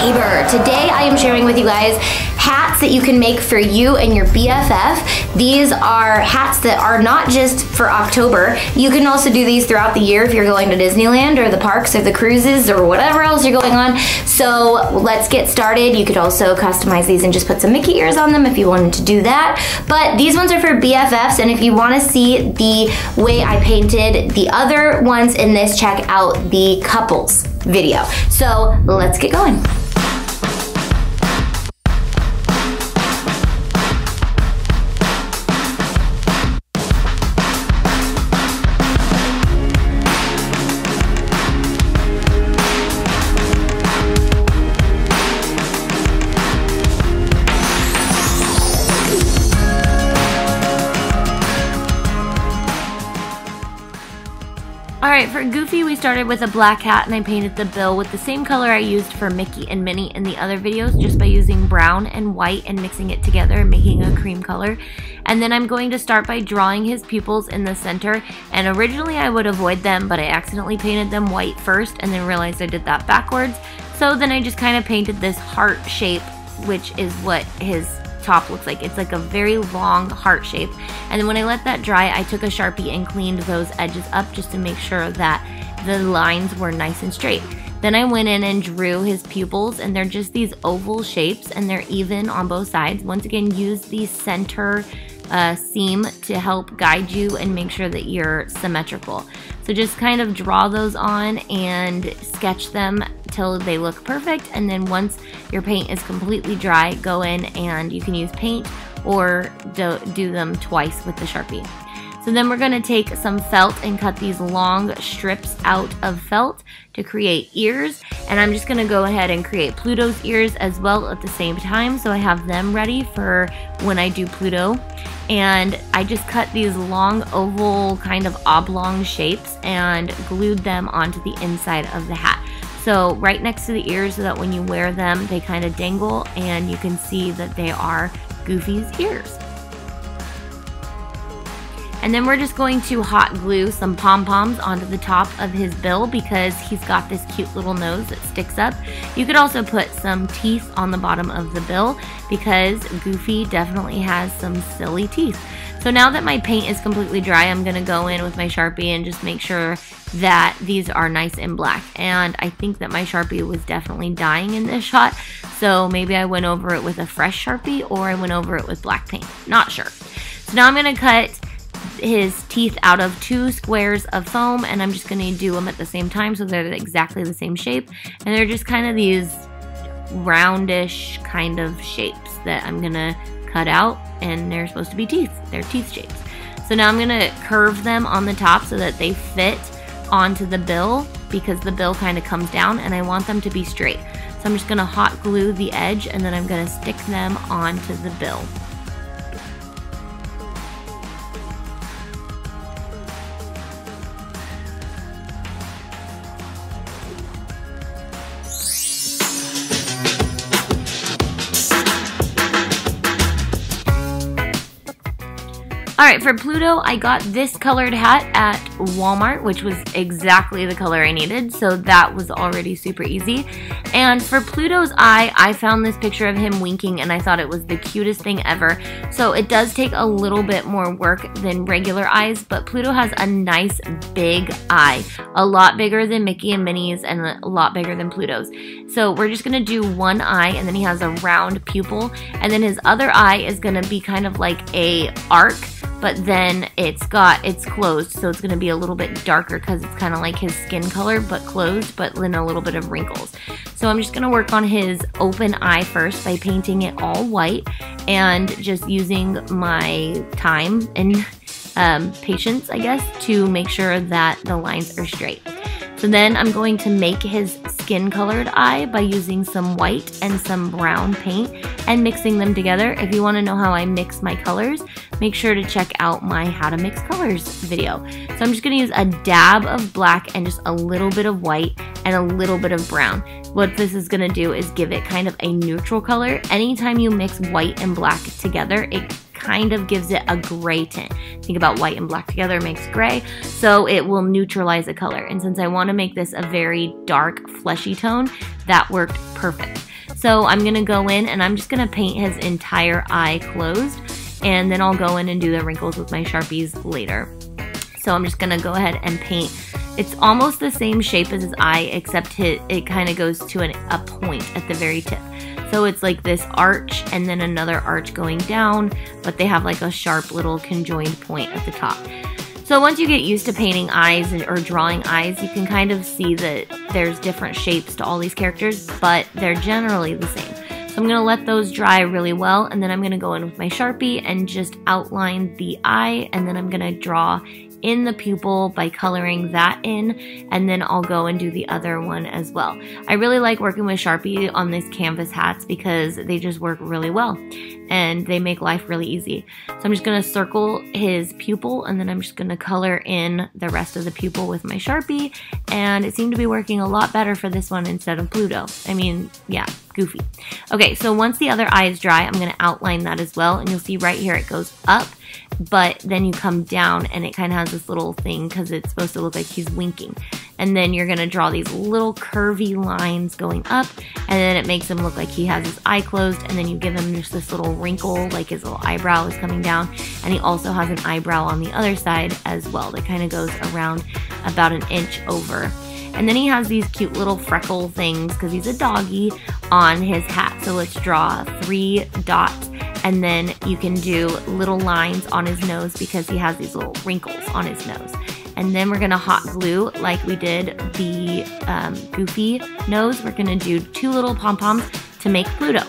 TAYKOVER. Today I am sharing with you guys hats that you can make for you and your BFF. These are hats that are not just for October. You can also do these throughout the year if you're going to Disneyland or the parks or the cruises or whatever else you're going on. So let's get started. You could also customize these and just put some Mickey ears on them if you wanted to do that. But these ones are for BFFs, and if you want to see the way I painted the other ones in this, check out the couples video. So let's get going. Alright, for Goofy we started with a black hat and I painted the bill with the same color I used for Mickey and Minnie in the other videos, just by using brown and white and mixing it together and making a cream color. And then I'm going to start by drawing his pupils in the center, and originally I would avoid them, but I accidentally painted them white first and then realized I did that backwards. So then I just kind of painted this heart shape, which is what his top looks like. It's like a very long heart shape. And then when I let that dry, I took a Sharpie and cleaned those edges up just to make sure that the lines were nice and straight. Then I went in and drew his pupils, and they're just these oval shapes and they're even on both sides. Once again, use the center seam to help guide you and make sure that you're symmetrical. So just kind of draw those on and sketch them till they look perfect, and then once your paint is completely dry, go in and you can use paint or do them twice with the Sharpie. So then we're going to take some felt and cut these long strips out of felt to create ears, and I'm just going to go ahead and create Pluto's ears as well at the same time, so I have them ready for when I do Pluto. And I just cut these long oval kind of oblong shapes and glued them onto the inside of the hat. So right next to the ears, so that when you wear them they kind of dangle and you can see that they are Goofy's ears. And then we're just going to hot glue some pom-poms onto the top of his bill because he's got this cute little nose that sticks up. You could also put some teeth on the bottom of the bill because Goofy definitely has some silly teeth. So now that my paint is completely dry, I'm going to go in with my Sharpie and just make sure that these are nice and black. And I think that my Sharpie was definitely dying in this shot, so maybe I went over it with a fresh Sharpie or I went over it with black paint. Not sure. So now I'm going to cut his teeth out of 2 squares of foam, and I'm just going to do them at the same time so they're exactly the same shape, and they're just kind of these roundish kind of shapes that I'm going to cut out, and they're supposed to be teeth. They're teeth shapes. So now I'm going to curve them on the top so that they fit onto the bill, because the bill kind of comes down and I want them to be straight. So I'm just going to hot glue the edge and then I'm going to stick them onto the bill. Alright, for Pluto, I got this colored hat at Walmart, which was exactly the color I needed, so that was already super easy. And for Pluto's eye, I found this picture of him winking and I thought it was the cutest thing ever. So it does take a little bit more work than regular eyes, but Pluto has a nice big eye. A lot bigger than Mickey and Minnie's and a lot bigger than Pluto's. So we're just going to do one eye, and then he has a round pupil, and then his other eye is going to be kind of like a arc, but then it's closed, so it's going to be a little bit darker because it's kind of like his skin color but closed, but then a little bit of wrinkles. So I'm just going to work on his open eye first by painting it all white and just using my time and patience, I guess, to make sure that the lines are straight. So then I'm going to make his skin colored eye by using some white and some brown paint and mixing them together. If you want to know how I mix my colors, make sure to check out my How to Mix Colors video. So I'm just going to use a dab of black and just a little bit of white and a little bit of brown. What this is going to do is give it kind of a neutral color. Anytime you mix white and black together, it kind of gives it a gray tint. Think about white and black together makes gray, so it will neutralize the color. And since I want to make this a very dark, fleshy tone, that worked perfect. So I'm gonna go in and I'm just gonna paint his entire eye closed, and then I'll go in and do the wrinkles with my Sharpies later. So I'm just gonna go ahead and paint. It's almost the same shape as his eye, except it kind of goes to a point at the very tip. So it's like this arch and then another arch going down, but they have like a sharp little conjoined point at the top. So once you get used to painting eyes or drawing eyes, you can kind of see that there's different shapes to all these characters, but they're generally the same. So I'm going to let those dry really well, and then I'm going to go in with my Sharpie and just outline the eye, and then I'm going to draw in the pupil by coloring that in, and then I'll go and do the other one as well. I really like working with Sharpie on these canvas hats because they just work really well and they make life really easy. So I'm just gonna circle his pupil, and then I'm just gonna color in the rest of the pupil with my Sharpie, and it seemed to be working a lot better for this one instead of Pluto. I mean, yeah, Goofy. Okay, so once the other eye is dry, I'm gonna outline that as well, and you'll see right here it goes up, but then you come down and it kind of has this little thing because it's supposed to look like he's winking. And then you're going to draw these little curvy lines going up, and then it makes him look like he has his eye closed, and then you give him just this little wrinkle like his little eyebrow is coming down, and he also has an eyebrow on the other side as well that kind of goes around about an inch over. And then he has these cute little freckle things because he's a doggy on his hat. So let's draw 3 dots, and then you can do little lines on his nose because he has these little wrinkles on his nose. And then we're gonna hot glue like we did the Goofy nose. We're gonna do 2 little pom-poms to make Pluto.